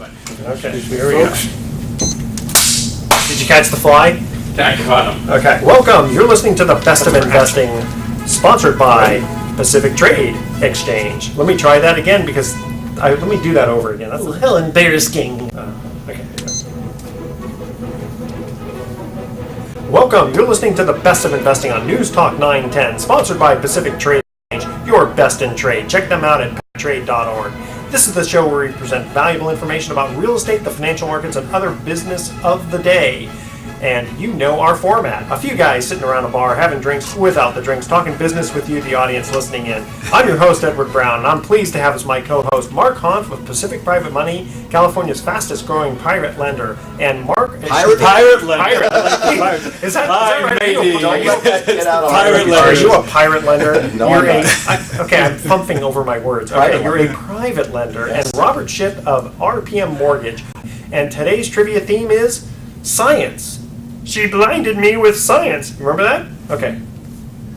Okay, here we go. Did you catch the fly? I caught him. Okay, welcome. You're listening to the Best of Investing, sponsored by Pacific Trade Exchange. Let me try that again because let me do that over again. That's a little embarrassing. Okay. Welcome. You're listening to the Best of Investing on News Talk 910, sponsored by Pacific Trade Exchange. Your best in trade. Check them out at trade.org. This is the show where we present valuable information about real estate, the financial markets, and other business of the day. And you know our format. A few guys sitting around a bar having drinks without the drinks, talking business with you, the audience listening in. I'm your host, Edward Brown, and I'm pleased to have as my co-host Mark Hanf of Pacific Private Money, California's fastest growing private lender. And Mark... Pirate lender. Is that right? Don't let that get out of pirate lender. Are you a pirate lender? No, Okay, I'm pumping over my words. Okay, you're a private lender. Yes. And Robert Shipp of RPM Mortgage. And today's trivia theme is science. She blinded me with science. Remember that? Okay.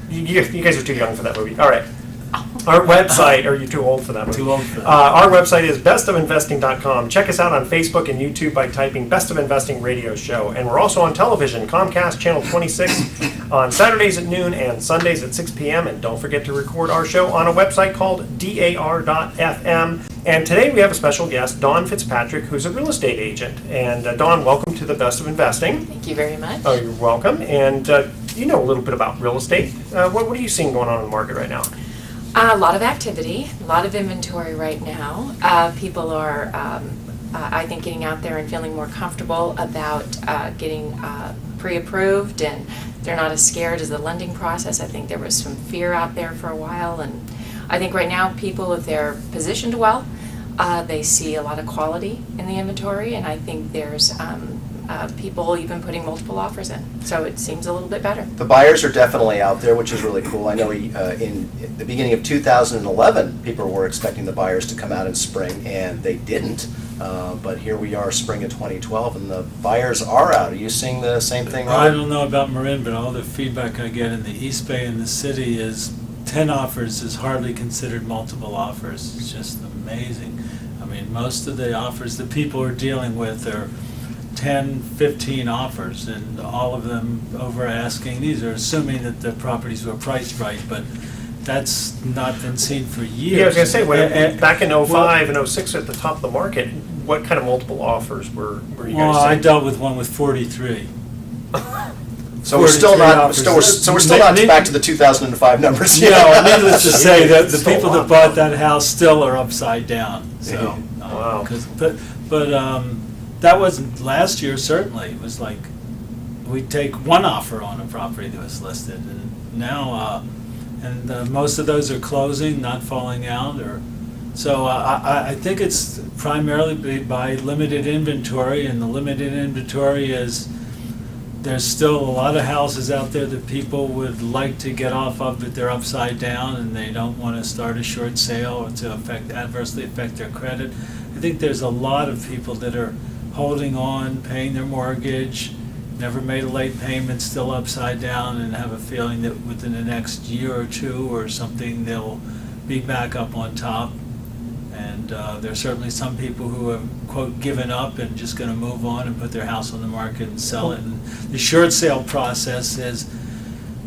You guys are too young for that movie. All right. Our website, or are you too old for that movie? Too old for that. Our website is bestofinvesting.com. Check us out on Facebook and YouTube by typing Best of Investing Radio Show. And we're also on television, Comcast Channel 26, on Saturdays at noon and Sundays at 6 p.m. And don't forget to record our show on a website called dar.fm. And today we have a special guest, Dawn Fitzpatrick, who's a real estate agent. And Dawn, welcome to the Best of Investing. Thank you very much. Oh, you're welcome. And you know a little bit about real estate. What are you seeing going on in the market right now? A lot of activity, a lot of inventory right now. People are, I think, getting out there and feeling more comfortable about getting pre-approved, and they're not as scared as the lending process. I think there was some fear out there for a while, and I think right now people, if they're positioned well, they see a lot of quality in the inventory, and I think there's people even putting multiple offers in. So it seems a little bit better. The buyers are definitely out there, which is really cool. I know in the beginning of 2011, people were expecting the buyers to come out in spring, and they didn't. But here we are, spring of 2012, and the buyers are out. Are you seeing the same thing, Ron? I don't know about Marin, but all the feedback I get in the East Bay and the city is 10 offers is hardly considered multiple offers. It's just amazing. I mean, most of the offers that people are dealing with are 10, 15 offers, and all of them over asking. These are assuming that the properties were priced right, but that's not been seen for years. Yeah, I was going to say, back in 05 and 06 at the top of the market, what kind of multiple offers were you guys seeing? Well, I dealt with one with 43. So we're still not. We're still not back to the 2005 numbers yet. No, needless to say that the people that bought that house still are upside down. So, wow. But that wasn't last year. Certainly, it was like we'd take one offer on a property that was listed, and now most of those are closing, not falling out, or so. I think it's primarily by limited inventory, and the limited inventory is. There's still a lot of houses out there that people would like to get off of, but they're upside down and they don't want to start a short sale or to adversely affect their credit. I think there's a lot of people that are holding on, paying their mortgage, never made a late payment, still upside down, and have a feeling that within the next year or two or something they'll be back up on top. And there's certainly some people who have, quote, given up and just going to move on and put their house on the market and sell it. And the short sale process is,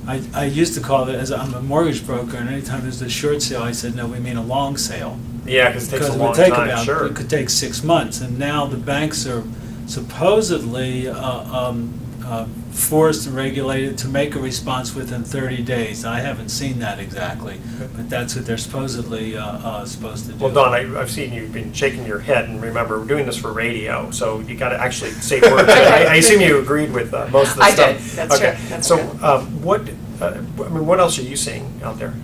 I used to call it, as I'm a mortgage broker, and anytime there's a short sale, I said, no, we mean a long sale. Yeah, because it takes a long time, sure. It could take 6 months. And now the banks are supposedly forced and regulated to make a response within 30 days. I haven't seen that exactly, but that's what they're supposedly supposed to do. Well, Don, I've seen you've been shaking your head, and remember, we're doing this for radio, so you got to actually say words. I assume you agreed with most of the stuff. I did. That's okay. true. That's so, true. what else are you seeing out there?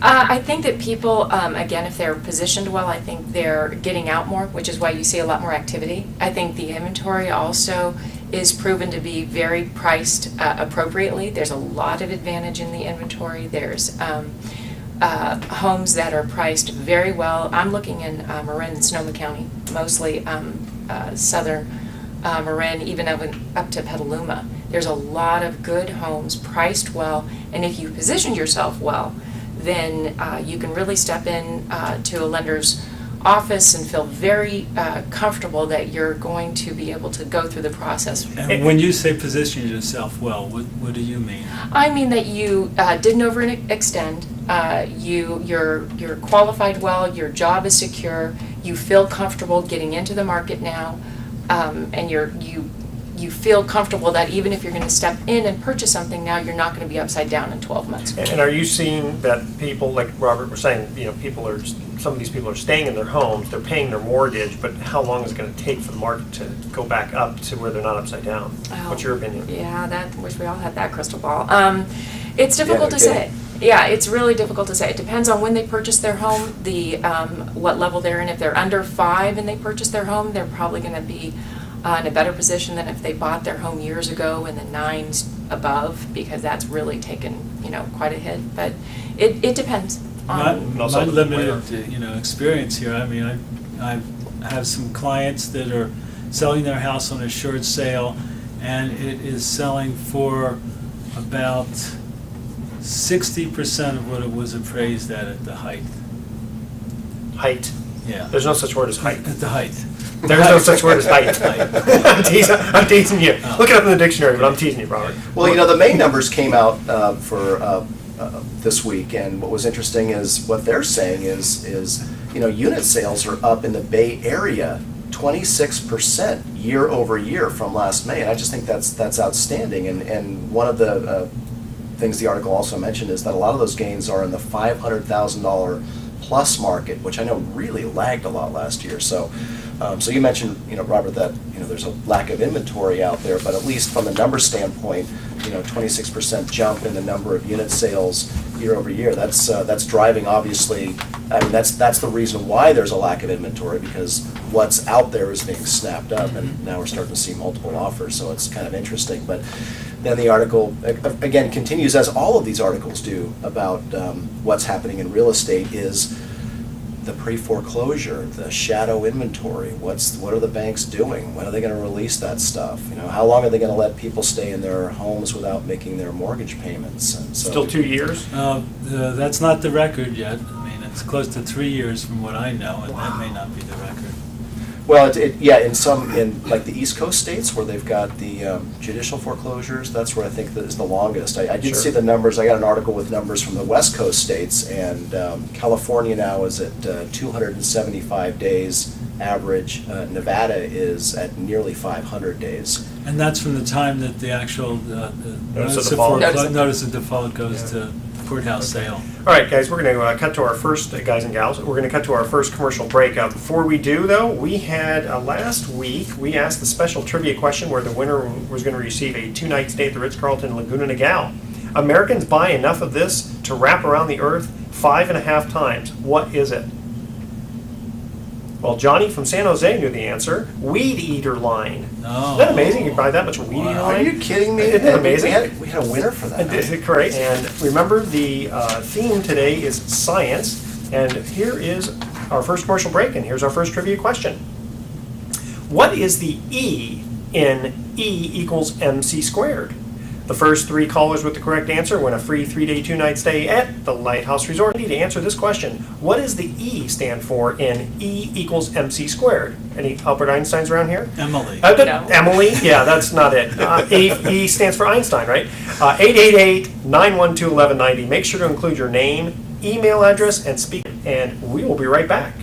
I think that people, again, if they're positioned well, I think they're getting out more, which is why you see a lot more activity. I think the inventory also is proven to be very priced appropriately. There's a lot of advantage in the inventory. There's homes that are priced very well. I'm looking in Marin and Sonoma County, mostly southern Marin, even up to Petaluma. There's a lot of good homes priced well, and if you position yourself well, then you can really step in to a lender's office and feel very comfortable that you're going to be able to go through the process. And when you say position yourself well, what do you mean? I mean that you didn't overextend, you're qualified well, your job is secure, you feel comfortable getting into the market now, and you feel comfortable that even if you're going to step in and purchase something now, you're not going to be upside down in 12 months. And are you seeing that people, like Robert was saying, some of these people are staying in their homes, they're paying their mortgage, but how long is it going to take for the market to go back up to where they're not upside down? What's your opinion? Yeah, wish we all had that crystal ball. It's difficult to say. kidding. Yeah, it's really difficult to say. It depends on when they purchase their home, what level they're in. If they're under 5 and they purchase their home, they're probably going to be in a better position than if they bought their home years ago in the 9s above, because that's really taken, quite a hit. But it depends on. My limited, experience here. I mean, I have some clients that are selling their house on a short sale, and it is selling for about 60% of what it was appraised at the height. Height. Yeah. There's no such word as height. At the height. There's no such word as height. I'm teasing you. Look it up in the dictionary, but I'm teasing you, Robert. Well, the May numbers came out for this week, and what was interesting is what they're saying is unit sales are up in the Bay Area 26% year over year from last May, and I just think that's outstanding. And one of the things the article also mentioned is that a lot of those gains are in the $500,000 plus market, which I know really lagged a lot last year. So you mentioned, Robert, that there's a lack of inventory out there, but at least from the number standpoint, 26% jump in the number of unit sales year over year. That's driving, obviously. I mean, that's the reason why there's a lack of inventory, because what's out there is being snapped up, and now we're starting to see multiple offers. So it's kind of interesting. But then the article again continues, as all of these articles do, about what's happening in real estate is the pre-foreclosure, the shadow inventory. What are the banks doing? When are they going to release that stuff? How long are they going to let people stay in their homes without making their mortgage payments? And so, Still 2 years? That's not the record yet. I mean, it's close to 3 years from what I know, and that may not be the record. Well, in like the East Coast states where they've got the judicial foreclosures, that's where I think that is the longest. I did see the numbers. I got an article with numbers from the West Coast states, and California now is at 275 days average. Nevada is at nearly 500 days. And that's from the time that the actual notice of default goes to courthouse sale. All right, guys, we're going to cut to our first, guys and gals, we're going to cut to our first commercial break. Before we do, though, we had last week, we asked the special trivia question where the winner was going to receive a 2-night stay at the Ritz-Carlton Laguna Niguel. Americans buy enough of this to wrap around the earth 5.5 times. What is it? Well, Johnny from San Jose knew the answer. Weed eater line. Oh. Isn't that amazing? You buy that much weed eater line? Are you kidding me? Isn't that amazing? We had a winner for that. Correct. And remember, the theme today is science. And here is our first commercial break, and here's our first trivia question. What is the E in E equals MC squared? The first 3 callers with the correct answer win a free 3-day, 2-night stay at the Lighthouse Resort. You need to answer this question. What does the E stand for in E equals MC squared? Any Albert Einsteins around here? Emily. No. Emily? Yeah, that's not it. E stands for Einstein, right? 888-912-1190. Make sure to include your name, email address, and speak, and we will be right back.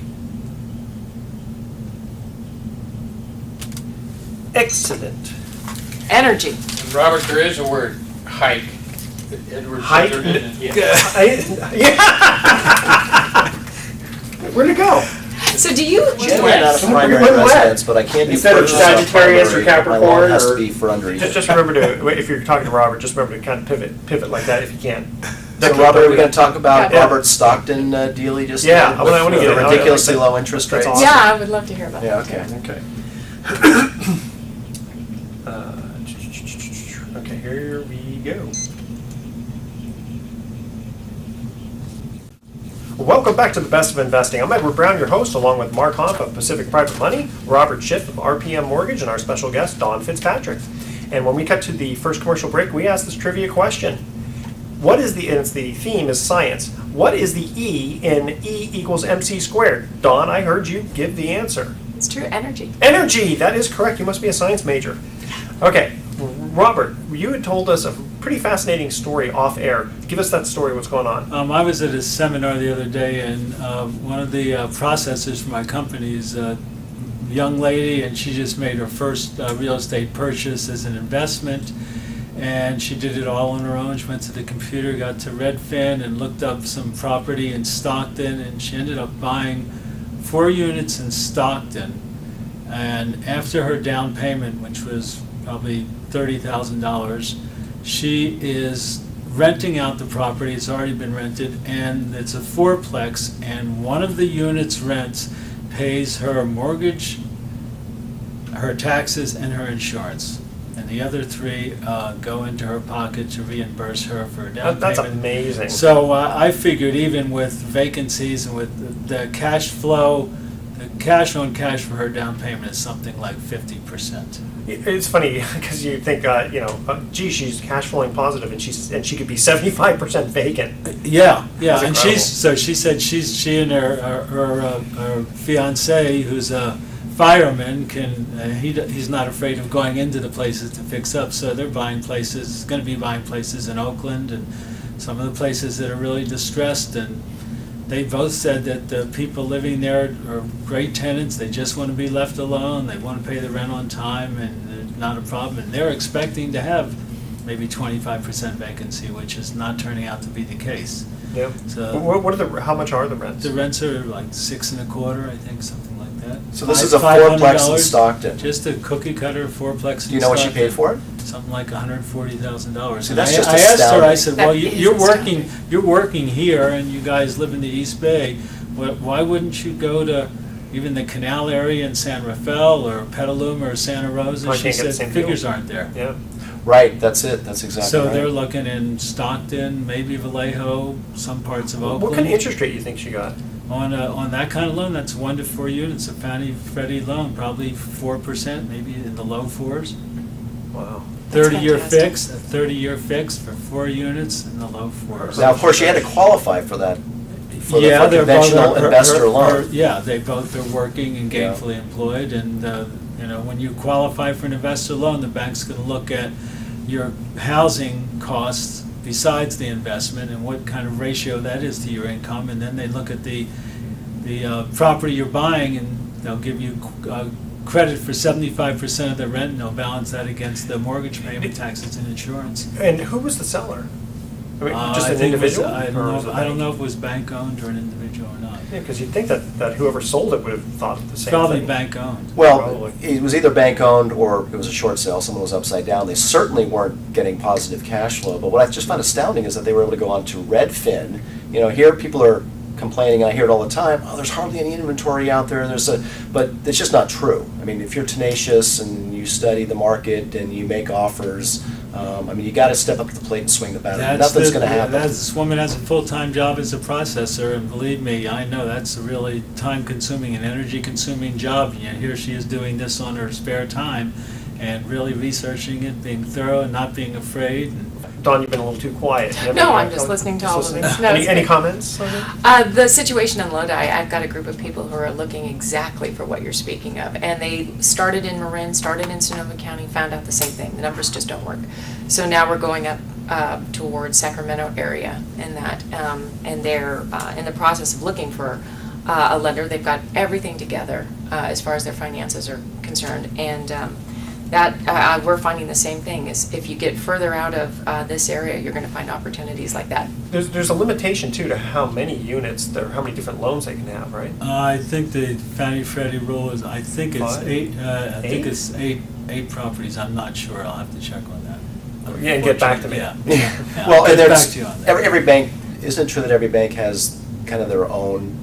Excellent. Energy. Robert, there is a word, hike. Edward Hike? Sander didn't- Yeah. Yeah. Where'd it go? So do you? Generally not a primary When wet. residence, but I can do Instead of purchase on Sagittarius or primary. My lawn Capricorn has or- to be for under a year. Just remember to, if you're talking to Robert, just remember to kind of pivot like that if you can. So Robert, are we going to talk about Yeah. Robert Stockton deal he just Yeah, did with I wanna get it. ridiculously low interest That's rates? awesome. Yeah, I would love to hear about Yeah, that. okay. Okay, here we go. Welcome back to the Best of Investing. I'm Edward Brown, your host, along with Mark Hoff of Pacific Private Money, Robert Schiff of RPM Mortgage, and our special guest, Don Fitzpatrick. And when we cut to the first commercial break, we asked this trivia question. What is the theme is science. What is the E in E equals MC squared? Dawn, I heard you give the answer. It's true, energy. Energy, that is correct. You must be a science major. Okay, Robert, you had told us a pretty fascinating story off air. Give us that story, what's going on? I was at a seminar the other day, and one of the processors for my company is a young lady, and she just made her first real estate purchase as an investment, and she did it all on her own. She went to the computer, got to Redfin, and looked up some property in Stockton, and she ended up buying 4 units in Stockton. And after her down payment, which was probably $30,000, she is renting out the property. It's already been rented, and it's a 4-plex, and one of the units' rents pays her mortgage, her taxes, and her insurance. And the other 3 go into her pocket to reimburse her for a down That's payment. amazing. So I figured even with vacancies and with the cash flow, the cash on cash for her down payment is something like 50%. It's funny because you think, gee, she's cash flowing positive, and she could be 75% vacant. Yeah, That's and incredible. she said she and her fiance, who's a fireman, he's not afraid of going into the places to fix up. So they're going to be buying places in Oakland and some of the places that are really distressed. And they both said that the people living there are great tenants. They just want to be left alone. They want to pay the rent on time, and there's not a problem. And they're expecting to have maybe 25% vacancy, which is not turning out to be the case. Yeah. So How much are the rents? the rents are like 6.25, I think, something like that. So this is a 4-plex in $500, Stockton. Just a cookie cutter 4-plex in Do you know what she paid for it? Something like $140,000. See, And that's just I asked her, I astounding. said, well, That is you're working here, and you guys live in the East Bay. Why wouldn't you go to even the canal area in San Rafael or Petaluma or Santa Rosa? Probably She can't get the said, same figures deal. aren't there. Yeah. Right, that's it, that's exactly So right. they're looking in Stockton, maybe Vallejo, some parts of Oakland. What kind of interest rate you think she got? On that kind of loan, that's 1 to 4 units, a Fannie Freddie loan, probably 4%, maybe in the low 4s. Wow. That's 30-year fantastic. fix, a 30-year fix for 4 units in the low 4s. Now, of course, you had to qualify for that, for the Yeah, for they're conventional both- investor loan. Yeah, they both are working and Yeah. gainfully employed, and, when you qualify for an investor loan, the bank's gonna look at your housing costs besides the investment and what kind of ratio that is to your income, and then they look at the property you're buying, and they'll give you credit for 75% of the rent, and they'll balance that against the mortgage payment, taxes, and insurance. And who was the seller? I mean, just I an think it was- individual? I or don't was it know, I don't bank? know if it was bank-owned or an individual or not. Yeah, because you'd think that whoever sold it would have thought the same Probably thing. bank-owned. Well, Probably. it was either bank-owned or it was a short sale, someone was upside down. They certainly weren't getting positive cash flow, but what I just found astounding is that they were able to go on to Redfin. Here people are complaining, I hear it all the time, oh, there's hardly any inventory out there, but it's just not true. I mean, if you're tenacious and you study the market and you make offers, you gotta step up to the plate and swing the bat. Nothing's gonna happen. This woman has a full-time job as a processor, and believe me, I know that's a really time-consuming and energy-consuming job. And yet here she is doing this on her spare time, and really researching it, being thorough, and not being afraid. And Dawn, you've been a little too quiet. You have No, any- I'm just listening to all of listening? this. No, Any it's any good. comments on it? The situation in Lodi, I've got a group of people who are looking exactly for what you're speaking of. And they started in Marin, started in Sonoma County, found out the same thing. The numbers just don't work. So now we're going up towards Sacramento area and that. And they're in the process of looking for a lender. They've got everything together as far as their finances are concerned. And that we're finding the same thing, is if you get further out of this area, you're going to find opportunities like that. There's a limitation too to how many units, how many different loans they can have, right? I think the Fannie Freddie rule is, I think it's 5? 8, I think 8? it's eight properties. I'm not sure. I'll have to check on that. Yeah, and get back to me. Yeah. Well, I'll and get back there's, to you on that. every bank, isn't it true that every bank has kind of their own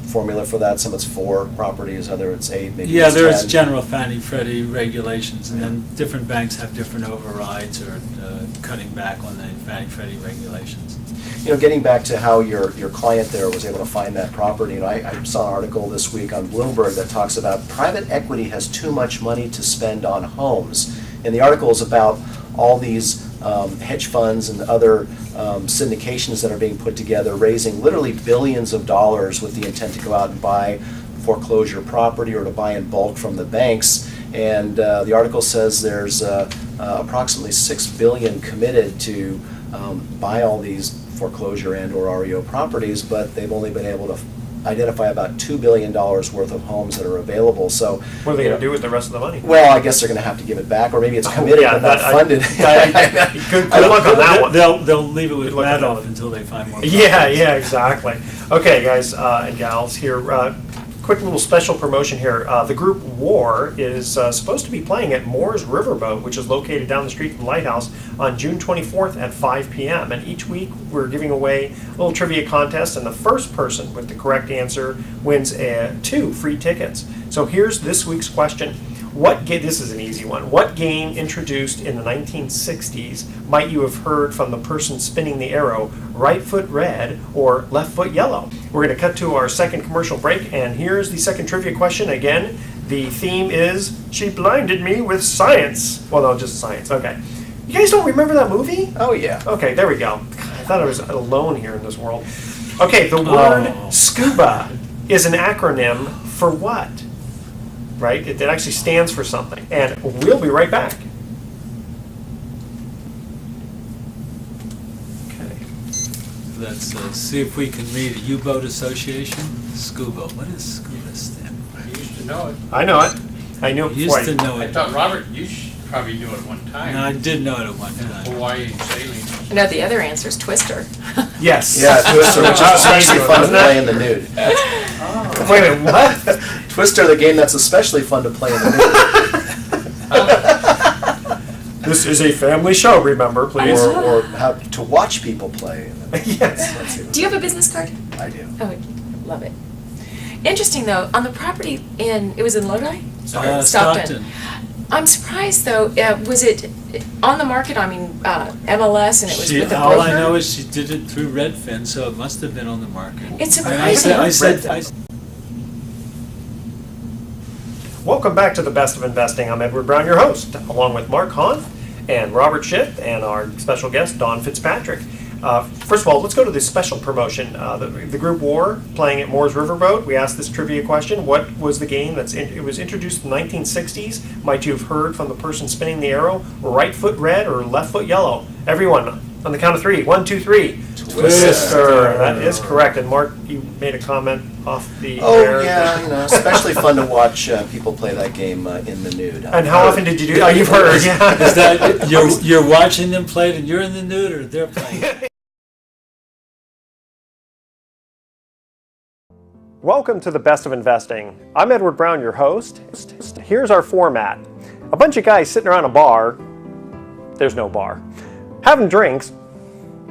formula for that? Some it's 4 properties, other it's 8, maybe Yeah, it's there's 10. general Fannie Freddie regulations, and then different banks have different overrides or cutting back on the Fannie Freddie regulations. Getting back to how your client there was able to find that property, I saw an article this week on Bloomberg that talks about private equity has too much money to spend on homes. And the article is about all these hedge funds and other syndications that are being put together, raising literally billions of dollars with the intent to go out and buy foreclosure property or to buy in bulk from the banks. And the article says there's approximately $6 billion committed to buy all these foreclosure and or REO properties, but they've only been able to identify about $2 billion worth of homes that are available. So What are they going to do with the rest of the money? well, I guess they're going to have to give it back, or maybe it's committed but not funded. Good luck on that one. They'll leave it with Good luck on that Madoff one. until they find more. Yeah, exactly. Okay, guys and gals, here, quick little special promotion here. The group War is supposed to be playing at Moore's Riverboat, which is located down the street from Lighthouse, on June 24th at 5 p.m. And each week we're giving away a little trivia contest, and the first person with the correct answer wins 2 free tickets. So here's this week's question. This is an easy one. What game introduced in the 1960s might you have heard from the person spinning the arrow, right foot red or left foot yellow? We're going to cut to our second commercial break, and here's the second trivia question. Again, the theme is, she blinded me with science. Well, no, just science. Okay. You guys don't remember that movie? Oh, yeah. Okay, there we go. I thought I was alone here in this world. Okay, the word scuba is an acronym for what? Right? It actually stands for something. And we'll be right back. Okay. Let's see if we can read a U-boat association. SCUBA. What does SCUBA stand for? I used to know it. I know it. I knew it Used before. to know I it. thought, Robert, you probably knew it one time. No, I did know it at one time. Hawaii sailing. No, the other answer is Twister. Yes. Yeah, Twister, which is especially fun to Wasn't it? play in the nude. Wait a minute, what? Twister, the game that's especially fun to play in the nude. This is a family show, remember, please. Or how to watch people play. Yes. That's even- Do you have a business card? I do. Oh, love it. Interesting though, on the property it was in Lodi? Stockton. I'm surprised though, was it on the market, MLS, and it was with the broker? All I know is she did it through Redfin, so it must have been on the market. It's And I surprising. said, Welcome back to the Best of Investing. I'm Edward Brown, your host, along with Mark Hahn and Robert Schiff and our special guest, Don Fitzpatrick. First of all, let's go to this special promotion. The group War playing at Moore's Riverboat. We asked this trivia question: what was the game it was introduced in the 1960s? Might you have heard from the person spinning the arrow, right foot red or left foot yellow? Everyone, on the count of 3. 1, 2, 3. Twister. That is correct. And Mark, you made a comment off the air. Oh, yeah, especially fun to watch people play that game in the nude. And how often did you do? Oh, you've heard. Yeah. is that you're watching them play it and you're in the nude, or they're playing it? Welcome to the Best of Investing. I'm Edward Brown, your host. Here's our format. A bunch of guys sitting around a bar. There's no bar. Having drinks.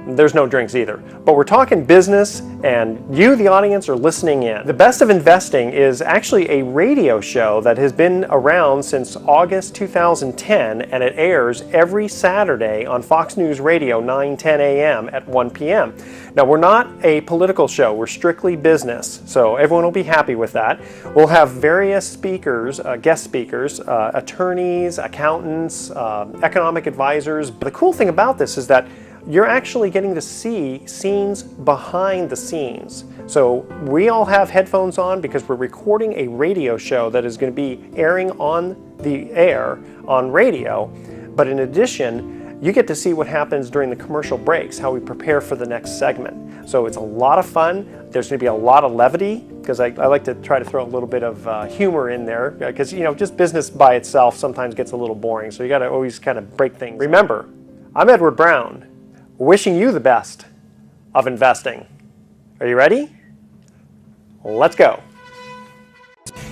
There's no drinks either. But we're talking business, and you, the audience, are listening in. The Best of Investing is actually a radio show that has been around since August 2010, and it airs every Saturday on Fox News Radio, 9:10 a.m. at 1 p.m. Now, we're not a political show. We're strictly business, so everyone will be happy with that. We'll have various speakers, guest speakers, attorneys, accountants, economic advisors. But the cool thing about this is that you're actually getting to see scenes behind the scenes. So we all have headphones on because we're recording a radio show that is going to be airing on the air on radio. But in addition, you get to see what happens during the commercial breaks, how we prepare for the next segment. So it's a lot of fun. There's going to be a lot of levity because I like to try to throw a little bit of humor in there because, just business by itself sometimes gets a little boring. So you got to always kind of break things. Remember, I'm Edward Brown, wishing you the best of investing. Are you ready? Let's go.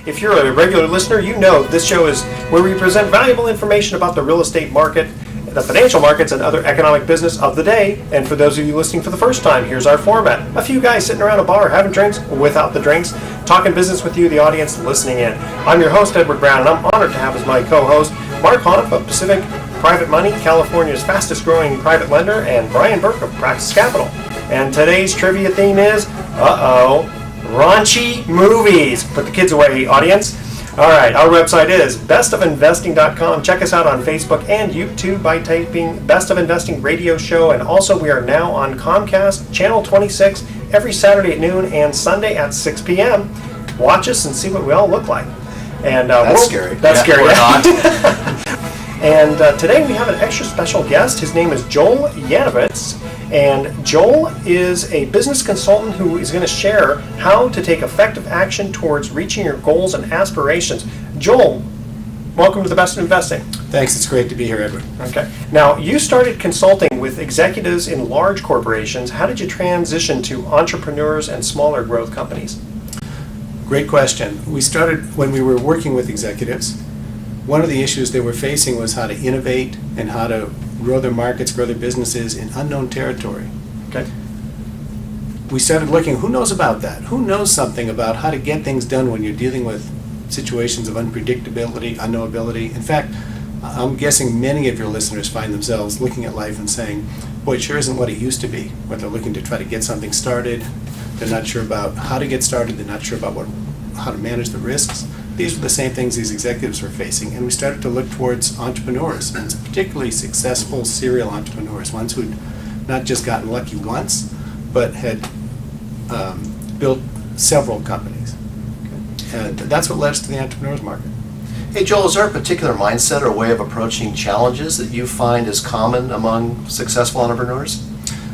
If you're a regular listener, you know this show is where we present valuable information about the real estate market, the financial markets, and other economic business of the day. And for those of you listening for the first time, here's our format. A few guys sitting around a bar having drinks without the drinks, talking business with you, the audience, listening in. I'm your host, Edward Brown, and I'm honored to have as my co-host Mark Hahn of Pacific Private Money, California's fastest growing private lender, and Brian Burke of Praxis Capital. And today's trivia theme is, raunchy movies. Put the kids away, audience. All right, our website is bestofinvesting.com. Check us out on Facebook and YouTube by typing Best of Investing Radio Show. And also, we are now on Comcast Channel 26 every Saturday at noon and Sunday at 6 p.m. Watch us and see what we all look like. And That's scary. That's scary. We're not. And today we have an extra special guest. His name is Joel Yanowitz. And Joel is a business consultant who is going to share how to take effective action towards reaching your goals and aspirations. Joel, welcome to the Best of Investing. Thanks, it's great to be here, Edward. Okay. Now, you started consulting with executives in large corporations. How did you transition to entrepreneurs and smaller growth companies? Great question. We started when we were working with executives. One of the issues they were facing was how to innovate and how to grow their markets, grow their businesses in unknown territory. Okay. We started looking, who knows about that? Who knows something about how to get things done when you're dealing with situations of unpredictability, unknowability? In fact, I'm guessing many of your listeners find themselves looking at life and saying, boy, it sure isn't what it used to be. When they're looking to try to get something started, they're not sure about how to get started, they're not sure about how to manage the risks. These were the same things these executives were facing, and we started to look towards entrepreneurs, and particularly successful serial entrepreneurs, ones who'd not just gotten lucky once, but had built several companies. And that's what led us to the entrepreneurs market. Hey, Joel, is there a particular mindset or way of approaching challenges that you find is common among successful entrepreneurs?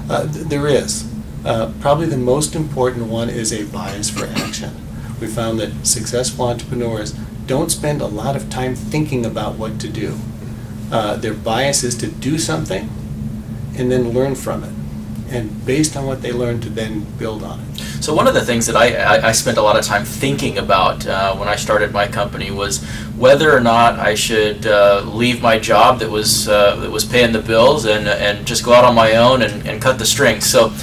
There is. Probably the most important one is a bias for action. We found that successful entrepreneurs don't spend a lot of time thinking about what to do. Their bias is to do something and then learn from it, and based on what they learn to then build on it. So one of the things that I spent a lot of time thinking about when I started my company was whether or not I should leave my job that was paying the bills and just go out on my own and cut the strings. So,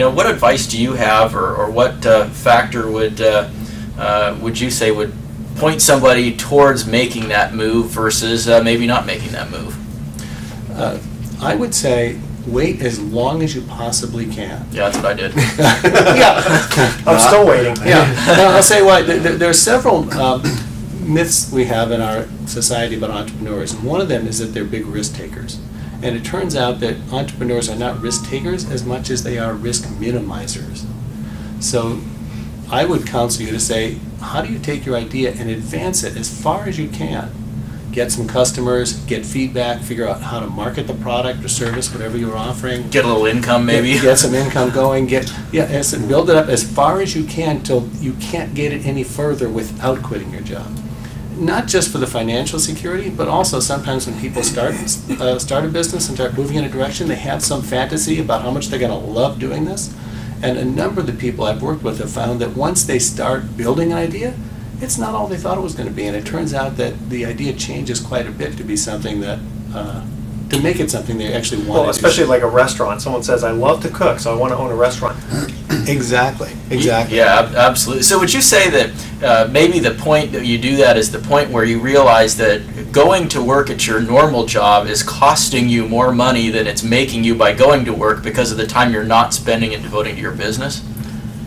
what advice do you have, or what factor would you say would point somebody towards making that move versus maybe not making that move? I would say wait as long as you possibly can. Yeah, that's what I did. I'm still waiting. Yeah. Now, I'll say why. There are several myths we have in our society about entrepreneurs, and one of them is that they're big risk takers. And it turns out that entrepreneurs are not risk takers as much as they are risk minimizers. So I would counsel you to say, how do you take your idea and advance it as far as you can? Get some customers, get feedback, figure out how to market the product or service, whatever you're offering. Get a little income, maybe. Get some income going. Build it up as far as you can till you can't get it any further without quitting your job. Not just for the financial security, but also sometimes when people start a business and start moving in a direction, they have some fantasy about how much they're going to love doing this. And a number of the people I've worked with have found that once they start building an idea, it's not all they thought it was going to be. And it turns out that the idea changes quite a bit to be something that, to make it something they actually want. Well, especially like a restaurant. Someone says, I love to cook, so I want to own a restaurant. Exactly. Yeah, absolutely. So would you say that maybe the point that you do that is the point where you realize that going to work at your normal job is costing you more money than it's making you by going to work because of the time you're not spending and devoting to your business?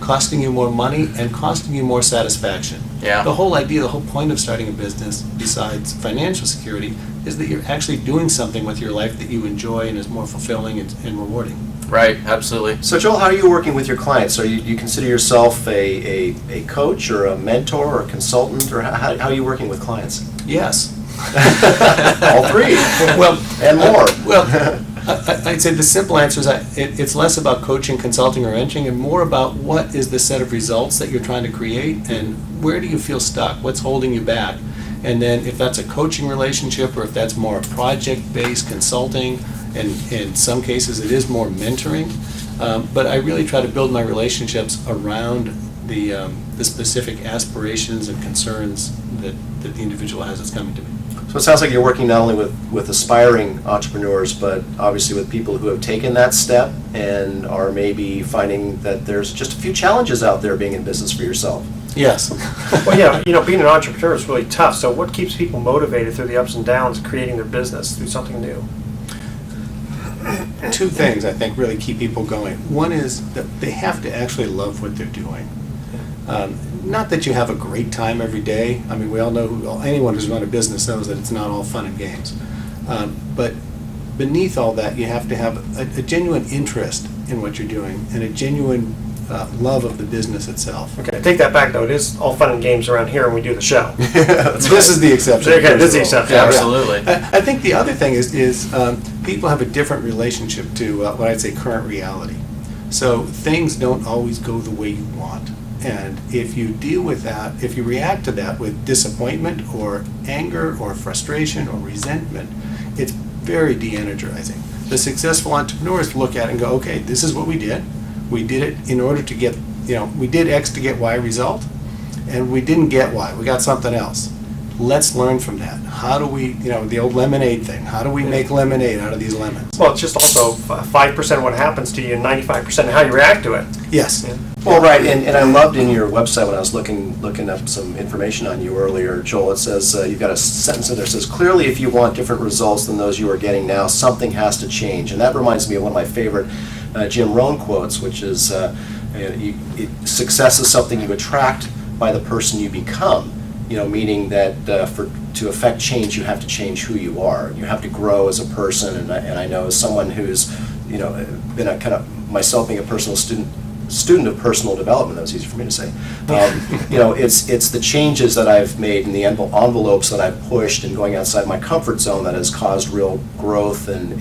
Costing you more money and costing you more satisfaction. Yeah. The whole idea, the whole point of starting a business, besides financial security, is that you're actually doing something with your life that you enjoy and is more fulfilling and rewarding. Right, absolutely. So, Joel, how are you working with your clients? Are you consider yourself a coach or a mentor or a consultant, or how are you working with clients? Yes. All three. Well, and more. I'd say the simple answer is it's less about coaching, consulting, or mentoring, and more about what is the set of results that you're trying to create, and where do you feel stuck? What's holding you back? And then if that's a coaching relationship, or if that's more project-based consulting, and in some cases it is more mentoring. But I really try to build my relationships around the specific aspirations and concerns that the individual has that's coming to me. So it sounds like you're working not only with aspiring entrepreneurs, but obviously with people who have taken that step and are maybe finding that there's just a few challenges out there being in business for yourself. Yes. Well, yeah, being an entrepreneur is really tough. So what keeps people motivated through the ups and downs of creating their business, through something new? Two things I think really keep people going. One is that they have to actually love what they're doing. not that you have a great time every day. I mean, we all know, anyone who's run a business knows that it's not all fun and games. But beneath all that, you have to have a genuine interest in what you're doing and a genuine love of the business itself. Okay, take that back though. It is all fun and games around here when we do the show. This is the exception. Okay, this is the exception. Absolutely. I think the other thing is people have a different relationship to what I'd say current reality. So things don't always go the way you want. And if you deal with that, if you react to that with disappointment or anger or frustration or resentment, it's very de-energizing. The successful entrepreneurs look at it and go, okay, this is what we did. We did it in order to get, we did X to get Y result, and we didn't get Y. We got something else. Let's learn from that. How do we, the old lemonade thing, how do we make lemonade out of these lemons? Well, it's just also 5% what happens to you and 95% how you react to it. Yes. Yeah. Well, right, and I loved in your website when I was looking up some information on you earlier, Joel, it says, you've got a sentence in there that says, clearly if you want different results than those you are getting now, something has to change. And that reminds me of one of my favorite Jim Rohn quotes, which is, success is something you attract by the person you become. Meaning that to affect change, you have to change who you are. You have to grow as a person, and I know as someone who's, been a kind of, myself being a personal student of personal development, that was easy for me to say. It's the changes that I've made and the envelopes that I've pushed and going outside my comfort zone that has caused real growth and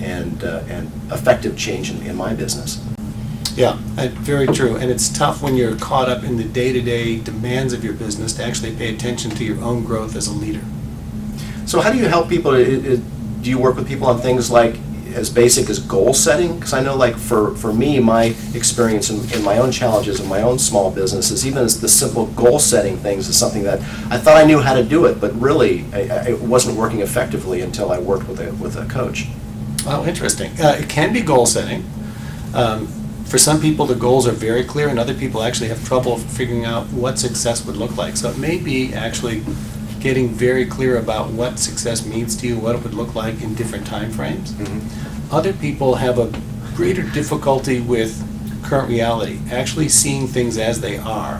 effective change in my business. Yeah, very true. And it's tough when you're caught up in the day-to-day demands of your business to actually pay attention to your own growth as a leader. So how do you help people? Do you work with people on things like as basic as goal setting? Because I know, like for me, my experience in my own challenges in my own small businesses, even as the simple goal setting things is something that I thought I knew how to do it, but really it wasn't working effectively until I worked with a coach. Oh, interesting. It can be goal setting. For some people, the goals are very clear, and other people actually have trouble figuring out what success would look like. So it may be actually getting very clear about what success means to you, what it would look like in different time frames. Mm-hmm. Other people have a greater difficulty with current reality, actually seeing things as they are,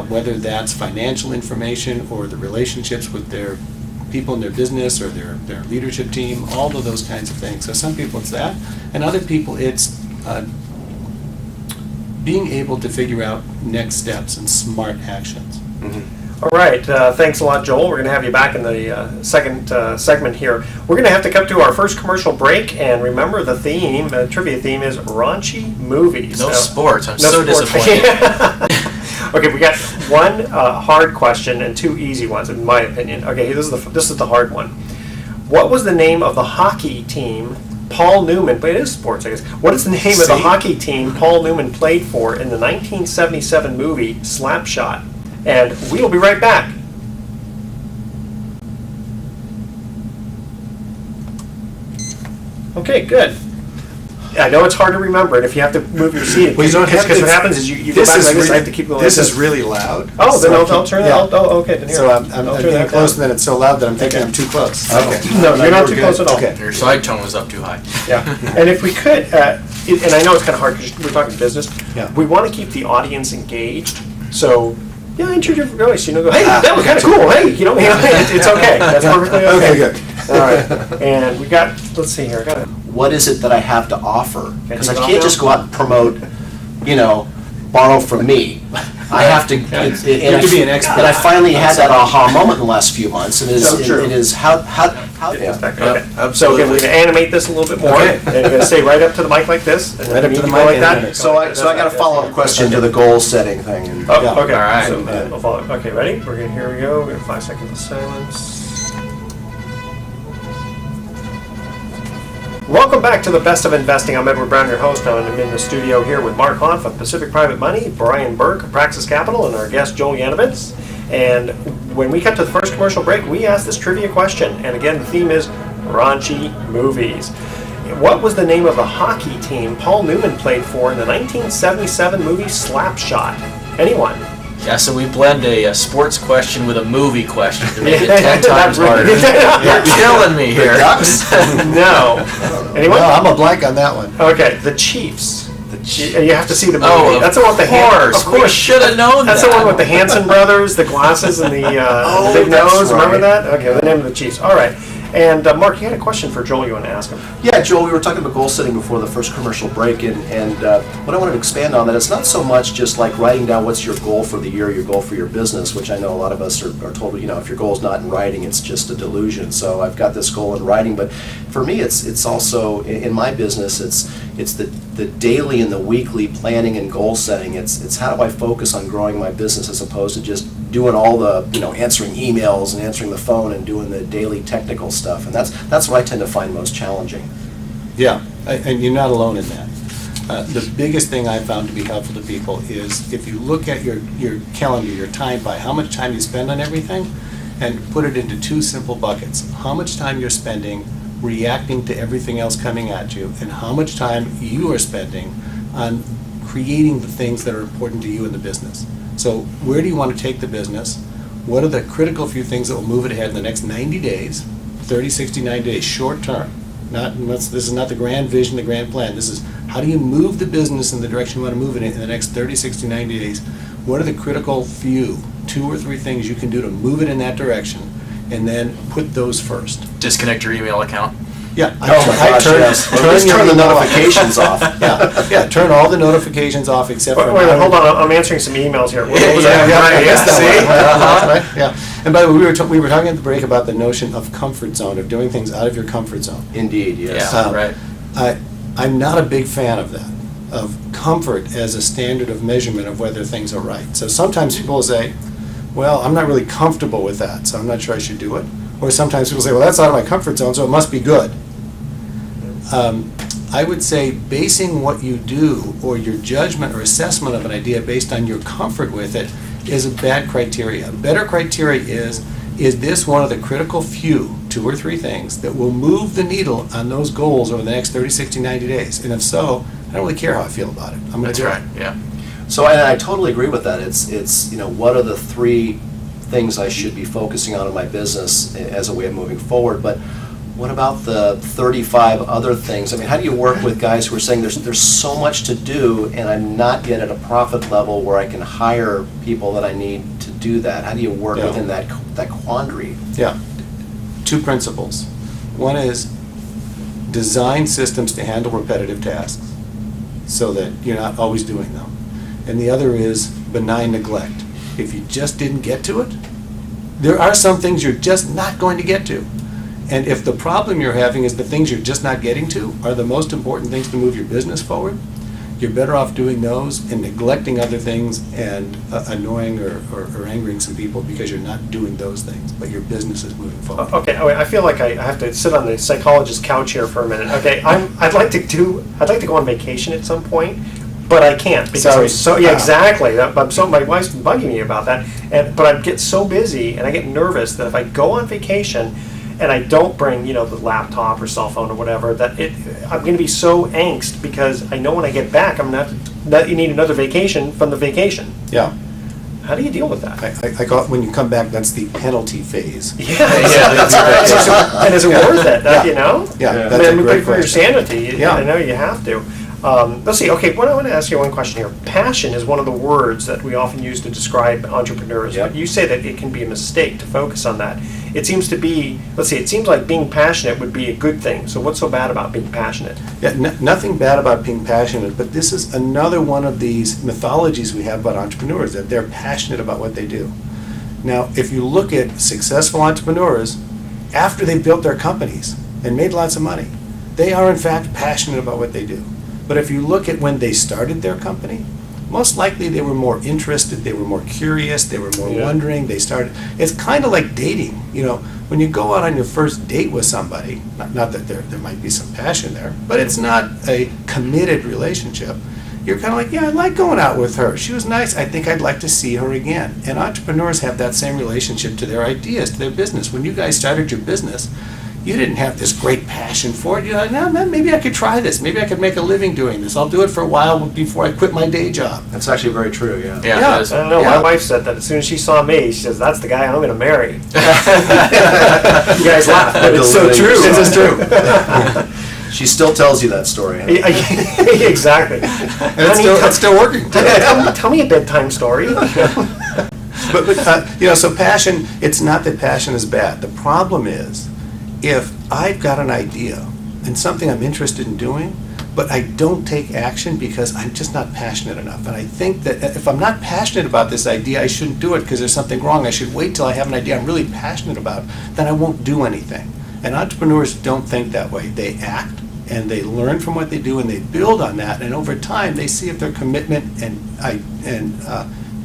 whether that's financial information or the relationships with their people in their business or their leadership team, all of those kinds of things. So some people it's that, and other people it's being able to figure out next steps and smart actions. Mm-hmm. All right, thanks a lot, Joel. We're going to have you back in the second segment here. We're going to have to cut to our first commercial break, and remember the theme, trivia theme is raunchy movies. No sports. I'm no so sports. disappointed. Okay, we got one hard question and two easy ones, in my opinion. Okay, this is the hard one. What was the name of the hockey team Paul Newman, but it is sports, I guess. What is the name of the hockey team Paul Newman played for in the 1977 movie Slapshot? And we'll be right back. Okay, good. I know it's hard to remember, and if you have to move your seat, Well, you don't have because to- what happens is you go This back is like this, I really- have to keep going This like is really loud. Oh, then So I I'll keep- turn it. yeah. Okay, then here. So I'm I'll turn getting that close, down. and then it's so loud that I'm thinking Okay. I'm too close. Okay. No, you're not we're too good. close at all. Okay. Your side tone was up too high. Yeah, and if we could, and I know it's kind of hard because we're talking business, Yeah. we want to keep the audience engaged, so, introduce your voice, go, hey, that was kind of cool, hey, it's okay, that's perfectly okay. Okay, good. All right, and we got, let's see here, What is it that I have to offer? Because I take it off can't now? just go out and promote, borrow from me. I have to. You have to be an expert. And I finally had that aha moment in the last few months, and So true. it is how. okay. So again, we're going to animate this a little bit more, Okay. and you're going to say right up to the mic like this, and Right up to the go mic like and that. then- So I got a follow-up question to the goal setting thing. And, Oh, Yeah. okay, All right. so I'll follow. Okay, ready? Here we go, we have 5 seconds of silence. Welcome back to the Best of Investing. I'm Edward Brown, your host. Now I'm in the studio here with Mark Hanf of Pacific Private Money, Brian Burke of Praxis Capital, and our guest Joel Yanowitz. And when we cut to the first commercial break, we asked this trivia question. And again, the theme is raunchy movies. What was the name of the hockey team Paul Newman played for in the 1977 movie Slapshot? Anyone? Yeah, so we blend a sports question with a movie question to make it 10 times Not harder. really. You're killing me here. No. Anyone? Well, I'm a blank on that one. Okay, the Chiefs. the You have to see the movie. Oh, That's the one with the of course, should have known That's that. the one with the Hanson brothers, the glasses, and the big that's nose. Remember right. that? Okay, the name of the Chiefs. All right. And Mark, you had a question for Joel you want to ask him. Yeah, Joel, we were talking about goal setting before the first commercial break, and what I wanted to expand on that, it's not so much just like writing down what's your goal for the year, your goal for your business, which I know a lot of us are told, if your goal's not in writing, it's just a delusion. So I've got this goal in writing, but for me, it's also, in my business, it's the daily and the weekly planning and goal setting. It's how do I focus on growing my business as opposed to just doing all the, answering emails and answering the phone and doing the daily technical stuff. And that's what I tend to find most challenging. Yeah, and you're not alone in that. The biggest thing I found to be helpful to people is if you look at your calendar, your time by how much time you spend on everything, and put it into two simple buckets. How much time you're spending reacting to everything else coming at you, and how much time you are spending on creating the things that are important to you in the business. So where do you want to take the business? What are the critical few things that will move it ahead in the next 90 days, 30, 60, 90 days, short term? This is not the grand vision, the grand plan. This is how do you move the business in the direction you want to move it in the next 30, 60, 90 days? What are the critical few, 2 or 3 things you can do to move it in that direction, and then put those first? Disconnect your email account. Yeah. Turn the notifications off. Yeah, turn all the notifications off except for... Wait, hold on, I'm answering some emails here. What was that? Yeah. And by the way, we were talking at the break about the notion of comfort zone, of doing things out of your comfort zone. Indeed, yes. Yeah, right. I'm not a big fan of that, of comfort as a standard of measurement of whether things are right. So sometimes people will say, well, I'm not really comfortable with that, so I'm not sure I should do it. Or sometimes people say, well, that's out of my comfort zone, so it must be good. I would say basing what you do or your judgment or assessment of an idea based on your comfort with it is a bad criteria. A better criteria is this one of the critical few, 2 or 3 things that will move the needle on those goals over the next 30, 60, 90 days? And if so, I don't really care how I feel about it. I'm going to do That's it. right, yeah. So I totally agree with that. It's what are the 3 things I should be focusing on in my business as a way of moving forward, but what about the 35 other things? I mean, how do you work with guys who are saying there's so much to do and I'm not yet at a profit level where I can hire people that I need to do that? How do you work within that quandary? Yeah. 2 principles. One is design systems to handle repetitive tasks so that you're not always doing them. And the other is benign neglect. If you just didn't get to it, there are some things you're just not going to get to. And if the problem you're having is the things you're just not getting to are the most important things to move your business forward, you're better off doing those and neglecting other things and annoying or angering some people because you're not doing those things, but your business is moving forward. Okay, I feel like I have to sit on the psychologist's couch here for a minute. Okay, I'd like to go on vacation at some point, but I can't because exactly. My wife's been bugging me about that, but I get so busy and I get nervous that if I go on vacation and I don't bring, the laptop or cell phone or whatever, I'm going to be so angst because I know when I get back, I'm going to have to, you need another vacation from the vacation. Yeah. How do you deal with that? I call it when you come back, that's the penalty phase. Yeah, that's right. And is it worth it? Yeah, that's a great for your question. sanity, I know you have to. Let's see. Okay, I want to ask you one question here. Passion is one of the words that we often use to describe entrepreneurs. Yep. But you say that it can be a mistake to focus on that. It seems to be. Let's see. It seems like being passionate would be a good thing. So what's so bad about being passionate? Yeah, nothing bad about being passionate, but this is another one of these mythologies we have about entrepreneurs, that they're passionate about what they do. Now, if you look at successful entrepreneurs, after they built their companies and made lots of money, they are in fact passionate about what they do. But if you look at when they started their company, most likely they were more interested, they were more curious, they were more wondering, it's kind of like dating. When you go out on your first date with somebody, not that there might be some passion there, but it's not a committed relationship. You're kind of like, I like going out with her. She was nice. I think I'd like to see her again. And entrepreneurs have that same relationship to their ideas, to their business. When you guys started your business, you didn't have this great passion for it. You're like, no, maybe I could try this. Maybe I could make a living doing this. I'll do it for a while before I quit my day job. That's actually very true, yeah. Yeah, it is. I don't know. Yeah. My wife said that as soon as she saw me, she says, "That's the guy I'm going to marry." You guys laugh, but it's so true. This is true. She still tells you that story. Huh? Exactly. And it's still working. Tell me a bedtime story. But so passion, it's not that passion is bad. The problem is, if I've got an idea and something I'm interested in doing, but I don't take action because I'm just not passionate enough. And I think that if I'm not passionate about this idea, I shouldn't do it because there's something wrong. I should wait till I have an idea I'm really passionate about, then I won't do anything. And entrepreneurs don't think that way. They act and they learn from what they do and they build on that. And over time, they see if their commitment and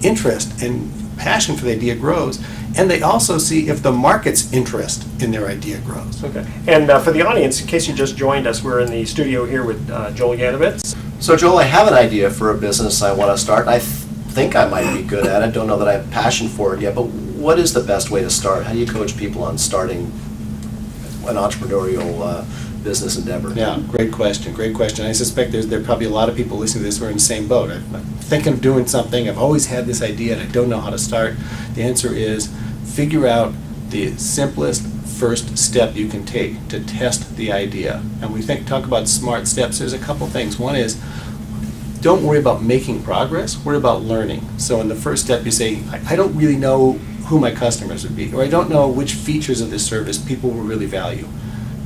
interest and passion for the idea grows, and they also see if the market's interest in their idea grows. Okay. And for the audience, in case you just joined us, we're in the studio here with Joel Yanowitz. So Joel, I have an idea for a business I want to start. I think I might be good at it. Don't know that I have passion for it yet, but what is the best way to start? How do you coach people on starting an entrepreneurial business endeavor? Yeah, great question. I suspect there are probably a lot of people listening to this who are in the same boat. I'm thinking of doing something. I've always had this idea and I don't know how to start. The answer is figure out the simplest first step you can take to test the idea. And we talk about smart steps. There's a couple things. One is don't worry about making progress. Worry about learning. So in the first step, you say, I don't really know who my customers would be, or I don't know which features of this service people will really value.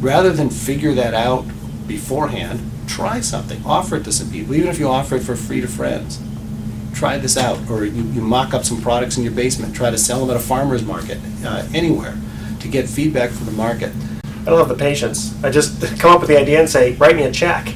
Rather than figure that out beforehand, try something. Offer it to some people, even if you offer it for free to friends. Try this out, or you mock up some products in your basement. Try to sell them at a farmer's market, anywhere, to get feedback from the market. I don't have the patience. I just come up with the idea and say, write me a check.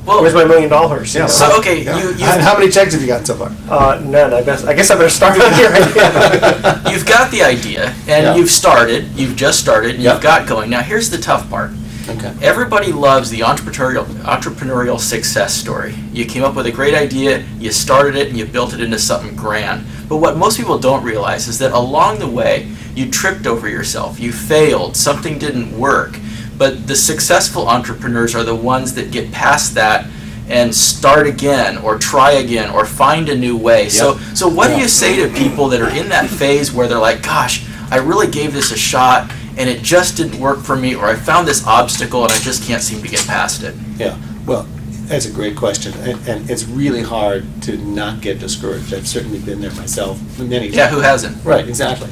Well, Where's my $1 million? Yeah. So, okay, Yeah. you And how many checks have you gotten so far? None. I guess I better start on your idea. you've got the idea, and Yeah. you've just started, and Yep. you've got going. Now, here's the tough part. Okay. Everybody loves the entrepreneurial success story. You came up with a great idea, you started it, and you built it into something grand. But what most people don't realize is that along the way, you tripped over yourself, you failed, something didn't work. But the successful entrepreneurs are the ones that get past that and start again, or try again, or find a new way. Yep. So what do you say to people that are in that phase where they're like, gosh, I really gave this a shot, and it just didn't work for me, or I found this obstacle and I just can't seem to get past it? Yeah, well, that's a great question, and it's really hard to not get discouraged. I've certainly been there myself many times. Yeah, who hasn't? Right, exactly.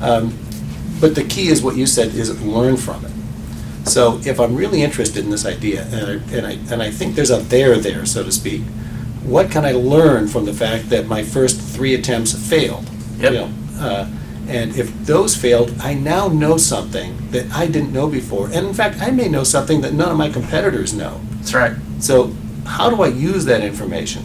But the key is what you said, is learn from it. So if I'm really interested in this idea, and I think there's a there, so to speak, what can I learn from the fact that my first 3 attempts failed? Yep. You know, and if those failed, I now know something that I didn't know before. And in fact, I may know something that none of my competitors know. That's right. So how do I use that information?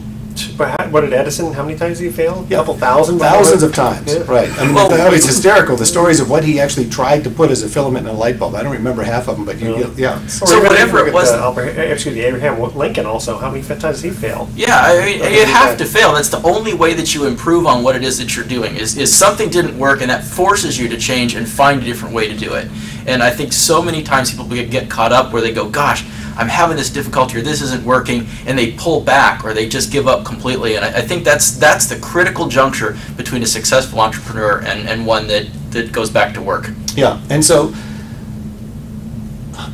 But what did Edison, how many times did he fail? Yeah. A couple thousand? Thousands of times, Yeah. right. I mean, it's hysterical, the stories of what he actually tried to put as a filament in a light bulb. I don't remember half of them, but yeah. So whatever it was- Abraham Lincoln also, how many times did he fail? Yeah, I mean, you have to fail. That's the only way that you improve on what it is that you're doing, is something didn't work, and that forces you to change and find a different way to do it. And I think so many times people get caught up where they go, gosh, I'm having this difficulty, or this isn't working, and they pull back, or they just give up completely. And I think that's the critical juncture between a successful entrepreneur and one that goes back to work. Yeah, and so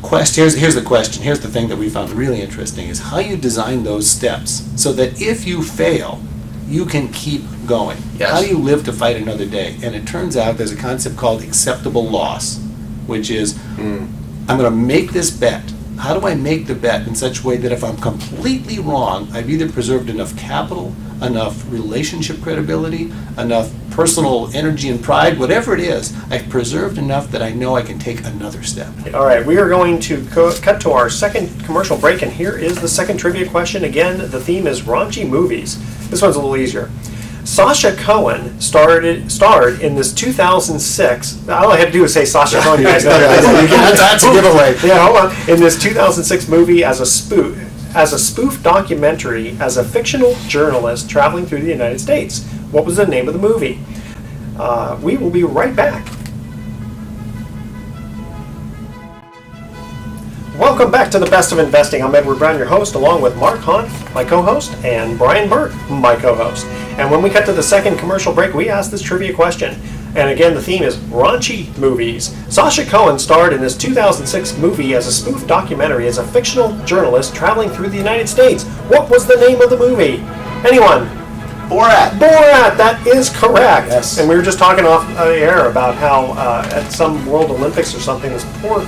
here's the question. Here's the thing that we found really interesting, is how you design those steps so that if you fail, you can keep going. Yes. How do you live to fight another day? And it turns out there's a concept called acceptable loss, which is I'm going to make this bet. How do I make the bet in such a way that if I'm completely wrong, I've either preserved enough capital, enough relationship credibility, enough personal energy and pride, whatever it is, I've preserved enough that I know I can take another step. All right, we are going to cut to our second commercial break, and here is the second trivia question. Again, the theme is raunchy movies. This one's a little easier. Sasha Cohen starred in this 2006. All I had to do was say Sasha Cohen. You guys know that. That's a giveaway. Yeah, hold on. In this 2006 movie, as a spoof documentary, as a fictional journalist traveling through the United States. What was the name of the movie? We will be right back. Welcome back to the Best of Investing. I'm Edward Brown, your host, along with Mark Hunt, my co-host, and Brian Burke, my co-host. And when we cut to the second commercial break, we asked this trivia question. And again, the theme is raunchy movies. Sacha Cohen starred in this 2006 movie as a spoof documentary as a fictional journalist traveling through the United States. What was the name of the movie? Anyone? Borat. Borat, that is correct. Yes. And we were just talking off the air about how at some World Olympics or something, this poor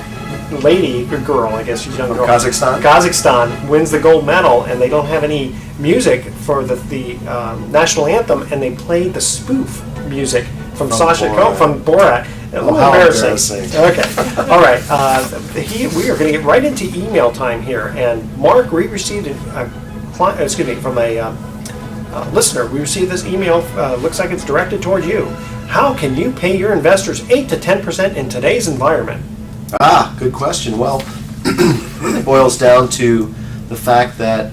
lady, or girl, I guess she's a young girl. Kazakhstan wins the gold medal, and they don't have any music for the national anthem, and they played the spoof music from Sacha Cohen, from Borat. A little embarrassing. Okay. All right. We are going to get right into email time here. And Mark, we received from a listener. We received this email. Looks like it's directed toward you. How can you pay your investors 8 to 10% in today's environment? Good question. Well, it really boils down to the fact that,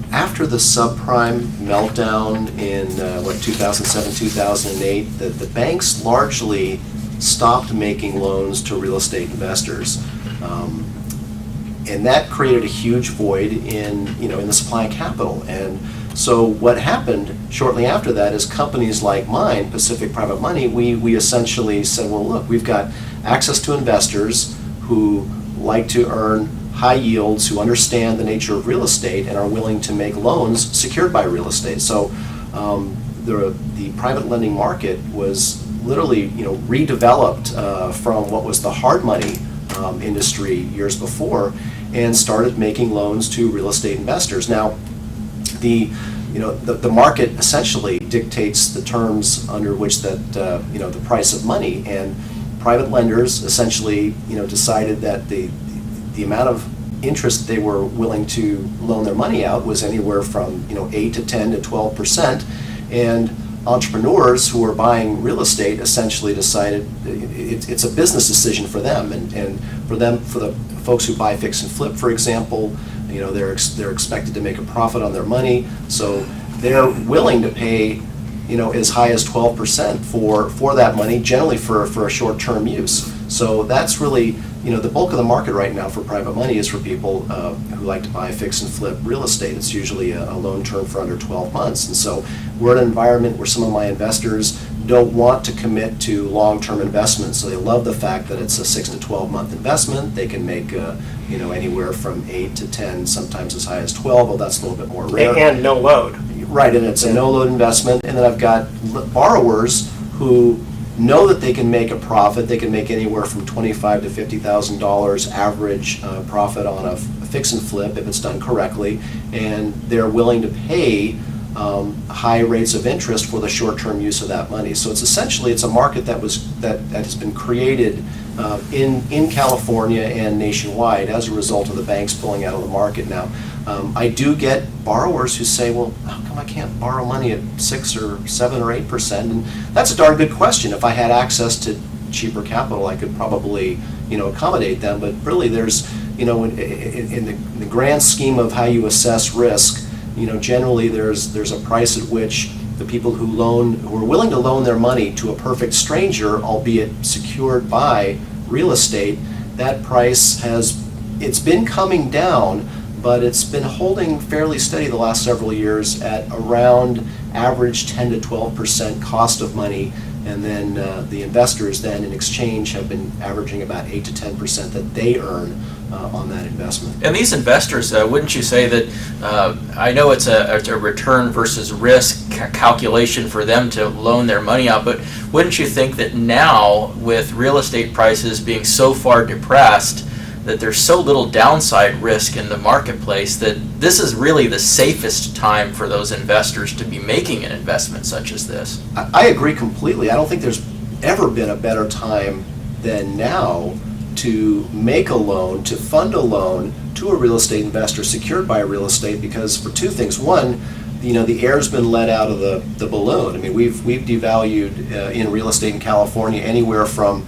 after the subprime meltdown in 2007, 2008, the banks largely stopped making loans to real estate investors, and that created a huge void in the supply of capital. And so what happened shortly after that is companies like mine, Pacific Private Money, we essentially said, well, look, we've got access to investors who like to earn high yields, who understand the nature of real estate and are willing to make loans secured by real estate. So the private lending market was literally redeveloped from what was the hard money industry years before, and started making loans to real estate investors. Now, the market essentially dictates the terms under which the price of money, and private lenders essentially decided that the amount of interest they were willing to loan their money out was anywhere from 8 to 10 to 12%, and entrepreneurs who were buying real estate essentially decided it's a business decision for them, and for the folks who buy fix and flip, for example, they're expected to make a profit on their money, so they're willing to pay as high as 12% for that money, generally for a short-term use. So that's really the bulk of the market right now for private money is for people who like to buy fix and flip real estate. It's usually a loan term for under 12 months. And so we're in an environment where some of my investors don't want to commit to long-term investments. So they love the fact that it's a 6 to 12-month investment. They can make anywhere from 8 to 10, sometimes as high as 12, although that's a little bit more rare. And no load. Right, and it's a no-load investment. And then I've got borrowers who know that they can make a profit. They can make anywhere from $25,000 to $50,000 average profit on a fix and flip if it's done correctly, and they're willing to pay high rates of interest for the short-term use of that money. So it's a market that has been created in California and nationwide as a result of the banks pulling out of the market now. I do get borrowers who say, well, how come I can't borrow money at 6 or 7 or 8%? And that's a darn good question. If I had access to cheaper capital, I could probably accommodate them. But really, there's in the grand scheme of how you assess risk, generally there's a price at which the people who are willing to loan their money to a perfect stranger, albeit secured by real estate, that price it's been coming down, but it's been holding fairly steady the last several years at around average 10 to 12% cost of money, and then the investors then in exchange have been averaging about 8 to 10% that they earn on that investment. And these investors, wouldn't you say that, I know it's a return versus risk calculation for them to loan their money out, but wouldn't you think that now with real estate prices being so far depressed, that there's so little downside risk in the marketplace that this is really the safest time for those investors to be making an investment such as this? I agree completely. I don't think there's ever been a better time than now to make a loan, to fund a loan to a real estate investor secured by real estate, because for two things. One, the air's been let out of the balloon. I mean, we've devalued in real estate in California anywhere from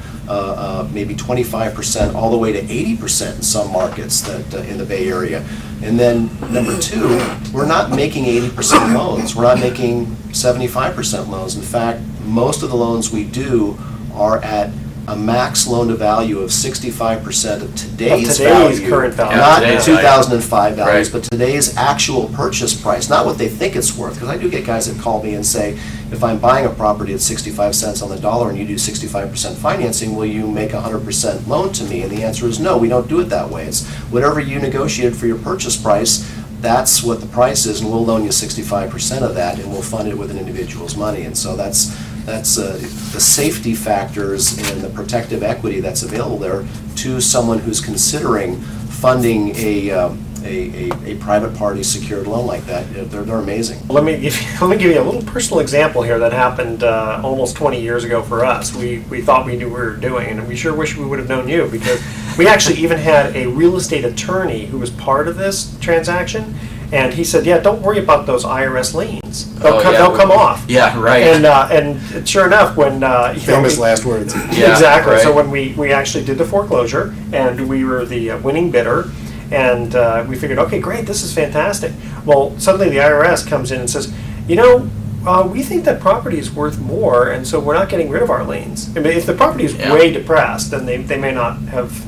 maybe 25% all the way to 80% in some markets that in the Bay Area. And then number two, we're not making 80% loans. We're not making 75% loans. In fact, most of the loans we do are at a max loan to value of 65% of today's value, current value. not today's 2005 values, Right. but today's actual purchase price, not what they think it's worth. Because I do get guys that call me and say, if I'm buying a property at 65 cents on the dollar and you do 65% financing, will you make 100% loan to me? And the answer is no, we don't do it that way. It's whatever you negotiated for your purchase price, that's what the price is, and we'll loan you 65% of that, and we'll fund it with an individual's money. And so that's the safety factors and the protective equity that's available there to someone who's considering funding a private party secured loan like that. They're amazing. Let me give you a little personal example here that happened almost 20 years ago for us. We thought we knew what we were doing, and we sure wish we would have known you, because we actually even had a real estate attorney who was part of this transaction, and he said, "Yeah, don't worry about those IRS liens. They'll come off." Yeah, right. And sure enough, when Famous last words. Yeah, exactly. right. So when we actually did the foreclosure, and we were the winning bidder, and we figured, okay, great, this is fantastic. Well, suddenly the IRS comes in and says, we think that property is worth more, and so we're not getting rid of our liens. I mean, if the property is way depressed, then they may not have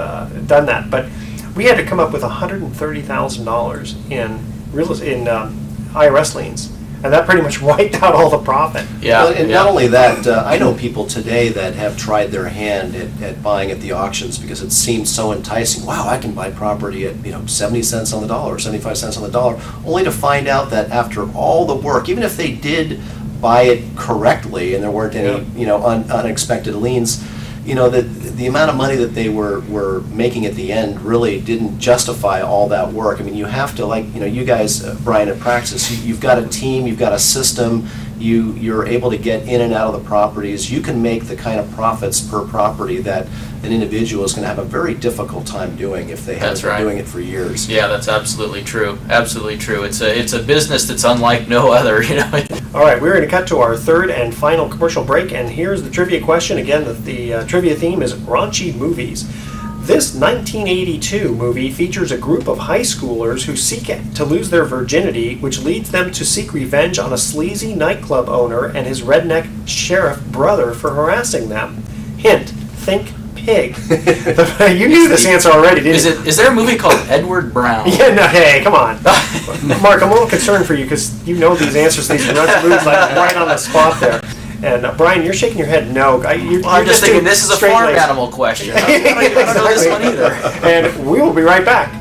done that. But we had to come up with $130,000 in IRS liens, and that pretty much wiped out all the profit. Yeah. Well, and not only that, I know people today that have tried their hand at buying at the auctions because it seems so enticing. Wow, I can buy property at 70 cents on the dollar or 75 cents on the dollar, only to find out that after all the work, even if they did buy it correctly and there weren't any unexpected liens, that the amount of money that they were making at the end really didn't justify all that work. I mean, you have to, you guys, Brian, at Praxis, you've got a team, you've got a system, you're able to get in and out of the properties. You can make the kind of profits per property that an individual is going to have a very difficult time doing if they haven't been doing it for years. Yeah, that's absolutely true. Absolutely true. It's a business that's unlike no other. All right, we're going to cut to our third and final commercial break, and here's the trivia question. Again, the trivia theme is raunchy movies. This 1982 movie features a group of high schoolers who seek to lose their virginity, which leads them to seek revenge on a sleazy nightclub owner and his redneck sheriff brother for harassing them. Hint, think pig. You knew this answer already, didn't you? Is there a movie called Edward Brown? Yeah, no, hey, come on. Mark, I'm a little concerned for you because you know these answers to these raunchy movies like right on the spot there. And Brian, you're shaking your head no. I'm just thinking this is a farm animal question. I don't know this one either. And we will be right back.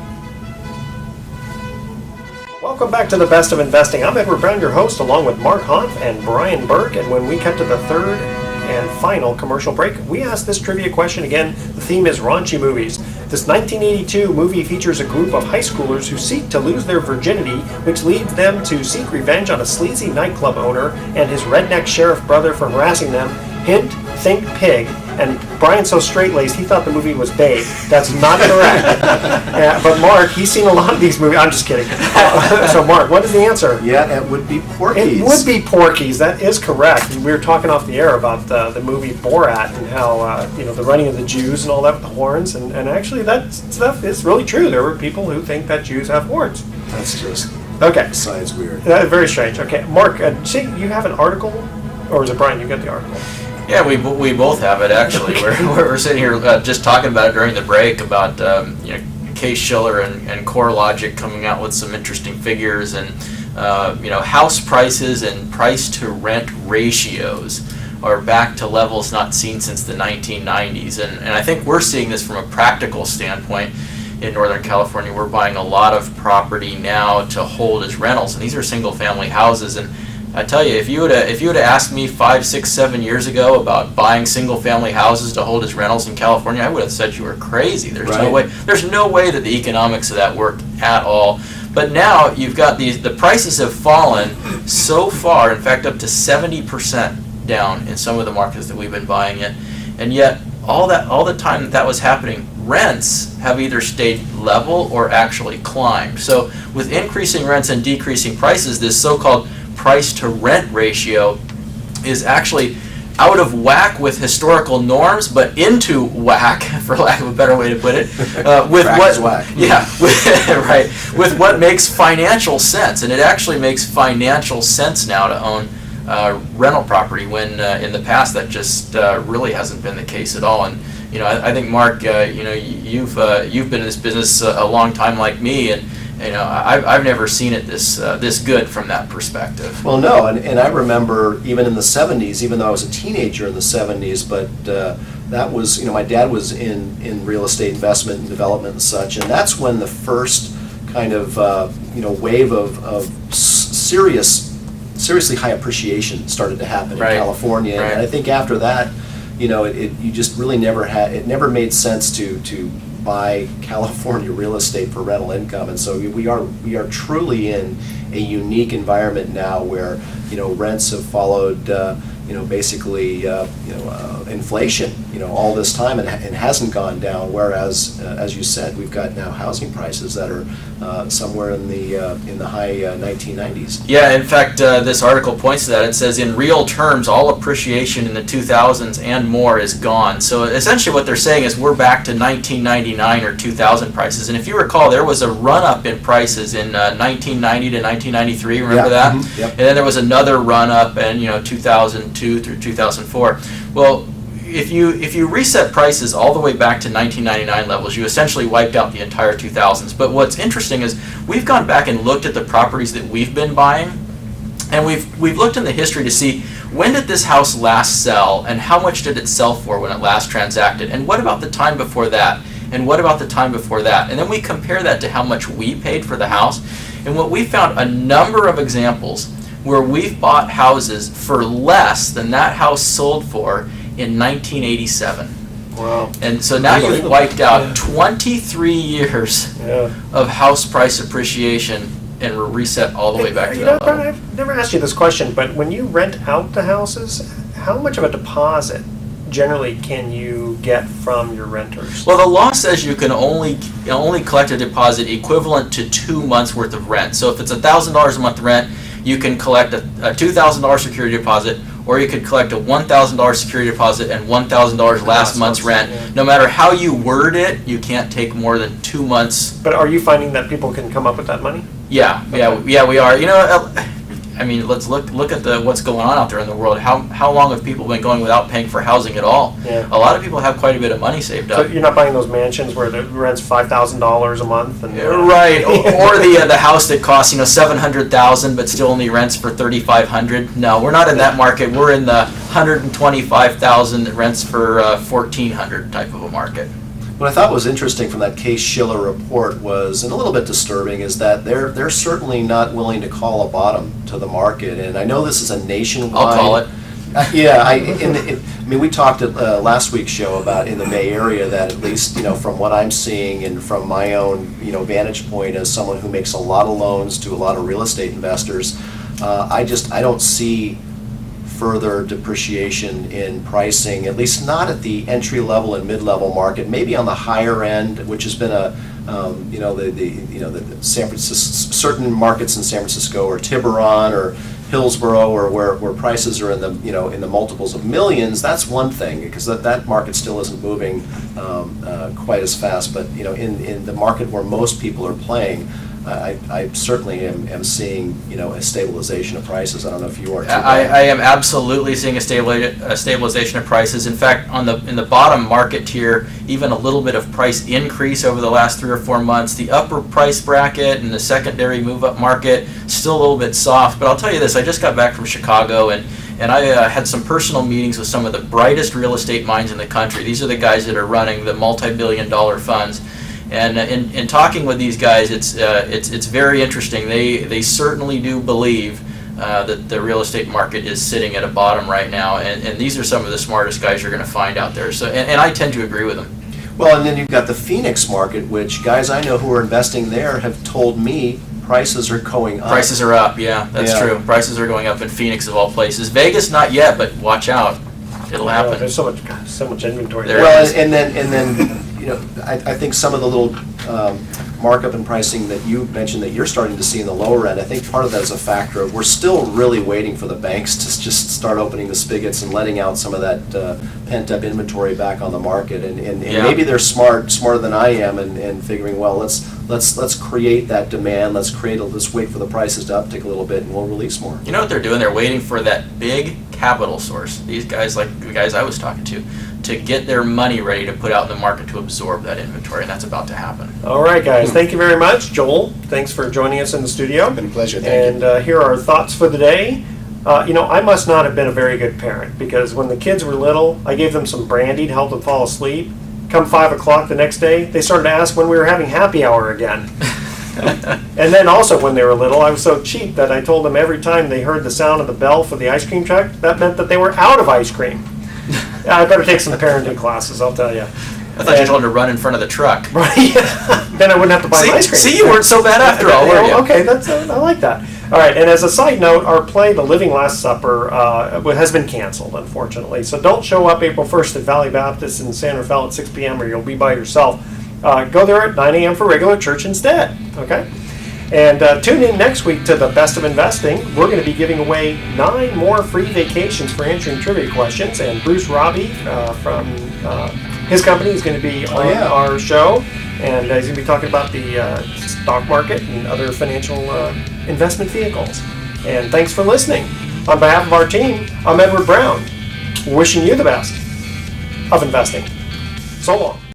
Welcome back to the Best of Investing. I'm Edward Brown, your host, along with Mark Hanf and Brian Burke. And when we cut to the third and final commercial break, we asked this trivia question again. The theme is raunchy movies. This 1982 movie features a group of high schoolers who seek to lose their virginity, which leads them to seek revenge on a sleazy nightclub owner and his redneck sheriff brother for harassing them. Hint, think pig. And Brian's so straight-laced, he thought the movie was Babe. That's not correct. But Mark, he's seen a lot of these movies. I'm just kidding. So Mark, what is the answer? Yeah, it would be Porky's. It would be Porky's. That is correct. We were talking off the air about the movie Borat and how the running of the Jews and all that with the horns. And actually, that stuff is really true. There were people who think that Jews have horns. That's just besides weird. Very strange. Okay, Mark, say you have an article, or is it Brian? You got the article. Yeah, we both have it actually. We're sitting here just talking about it during the break about Case Shiller and CoreLogic coming out with some interesting figures, and house prices and price to rent ratios are back to levels not seen since the 1990s, and I think we're seeing this from a practical standpoint. In Northern California, we're buying a lot of property now to hold as rentals, and these are single-family houses. And I tell you, if you would have asked me 5, 6, 7 years ago about buying single-family houses to hold as rentals in California, I would have said you were crazy. There's no way that the economics of that worked at all. But now you've got the prices have fallen so far, in fact, up to 70% down in some of the markets that we've been buying in, and yet all the time that was happening, rents have either stayed level or actually climbed. So with increasing rents and decreasing prices, this so-called price to rent ratio is actually out of whack with historical norms, but into whack, for lack of a better way to put it, with with what makes financial sense. And it actually makes financial sense now to own rental property, when in the past that just really hasn't been the case at all. And I think, Mark, you've been in this business a long time like me, and I've never seen it this good from that perspective. Well, no, and I remember even in the 70s, even though I was a teenager in the 70s, but that was, my dad was in real estate investment and development and such, and that's when the first kind of, wave of seriously high appreciation started to happen in California. Right. And I think after that, you just really it never made sense to buy California real estate for rental income. And so we are truly in a unique environment now where, rents have followed, basically, inflation, all this time and hasn't gone down. Whereas, as you said, we've got now housing prices that are somewhere in the high 1990s. Yeah, in fact, this article points to that. It says, in real terms, all appreciation in the 2000s and more is gone. So essentially what they're saying is we're back to 1999 or 2000 prices. And if you recall, there was a run-up in prices in 1990 to 1993, remember that? Mm-hmm. Yep. And then there was another run-up in 2002 through 2004. Well, if you reset prices all the way back to 1999 levels, you essentially wiped out the entire 2000s. But what's interesting is we've gone back and looked at the properties that we've been buying, and we've looked in the history to see when did this house last sell and how much did it sell for when it last transacted, and what about the time before that, and what about the time before that, and then we compare that to how much we paid for the house. And what we found, a number of examples where we've bought houses for less than that house sold for in 1987. Wow. And so now you've wiped out 23 years of house price appreciation, and we're reset all the way back to that level. I've never asked you this question, but when you rent out the houses, how much of a deposit generally can you get from your renters? Well, the law says you can only collect a deposit equivalent to 2 months worth of rent. So if it's $1,000 a month rent, you can collect a $2,000 security deposit, or you could collect a $1,000 security deposit and $1,000 last month's rent. Yeah. No matter how you word it, you can't take more than 2 months. But are you finding that people can come up with that money? Yeah, we are. I mean, let's look at what's going on out there in the world. How long have people been going without paying for housing at all? Yeah. A lot of people have quite a bit of money saved So up. you're not buying those mansions where the rent's $5,000 a month, and Right, or the house that costs $700,000 but still only rents for $3,500. No, we're not in that market. We're in the $125,000 that rents for $1,400 type of a market. What I thought was interesting from that Case Shiller report was, and a little bit disturbing, is that they're certainly not willing to call a bottom to the market. And I know this is a nationwide. I'll call it. Yeah, I mean, we talked at last week's show about in the Bay Area that at least, from what I'm seeing and from my own, vantage point as someone who makes a lot of loans to a lot of real estate investors, I don't see further depreciation in pricing, at least not at the entry-level and mid-level market. Maybe on the higher end, which has been the San Francisco, certain markets in San Francisco or Tiburon or Hillsborough, or where prices are in the multiples of millions. That's one thing, because that market still isn't moving quite as fast. But in the market where most people are playing, I certainly am seeing a stabilization of prices. I don't know if you are too. I am absolutely seeing a stabilization of prices. In fact, in the bottom market tier, even a little bit of price increase over the last 3 or 4 months. The upper price bracket and the secondary move-up market still a little bit soft. But I'll tell you this: I just got back from Chicago, and I had some personal meetings with some of the brightest real estate minds in the country. These are the guys that are running the multi-billion-dollar funds. And in talking with these guys, it's very interesting. They certainly do believe that the real estate market is sitting at a bottom right now, and these are some of the smartest guys you're going to find out there. So, and I tend to agree with them. Well, and then you've got the Phoenix market, which guys I know who are investing there have told me prices are going up. Prices are up, yeah, that's true. Prices are going up in Phoenix of all places. Vegas, not yet, but watch out. It'll happen. There's so much inventory. There Well, is. and then I think some of the little markup in pricing that you mentioned that you're starting to see in the lower end, I think part of that is a factor of we're still really waiting for the banks to just start opening the spigots and letting out some of that pent-up inventory back on the market. And maybe they're smarter than I am, and figuring, well, let's create that demand. Let's wait for the prices to uptick a little bit, and we'll release more. You know what they're doing? They're waiting for that big capital source. These guys, like the guys I was talking to get their money ready to put out in the market to absorb that inventory, and that's about to happen. All right, guys. Thank you very much. Joel, thanks for joining us in the studio. It's been a pleasure. Thank you. And here are our thoughts for the day. I must not have been a very good parent, because when the kids were little, I gave them some brandy to help them fall asleep. Come 5 o'clock the next day, they started to ask when we were having happy hour again. And then also when they were little, I was so cheap that I told them every time they heard the sound of the bell for the ice cream truck, that meant that they were out of ice cream. I better take some parenting classes, I'll tell you. I thought you told them to run in front of the truck. Right. Then I wouldn't have to buy an ice cream. See, you weren't so bad after all, were you? Okay, I like that. All right, and as a side note, our play, The Living Last Supper, has been canceled, unfortunately. So don't show up April 1st at Valley Baptist in San Rafael at 6 p.m. or you'll be by yourself. Go there at 9 a.m. for regular church instead, okay? And tune in next week to the Best of Investing. We're going to be giving away 9 more free vacations for answering trivia questions. And Bruce Robbie from his company is going to be on our show. And he's going to be talking about the stock market and other financial investment vehicles. And thanks for listening. On behalf of our team, I'm Edward Brown, wishing you the best of investing. So long.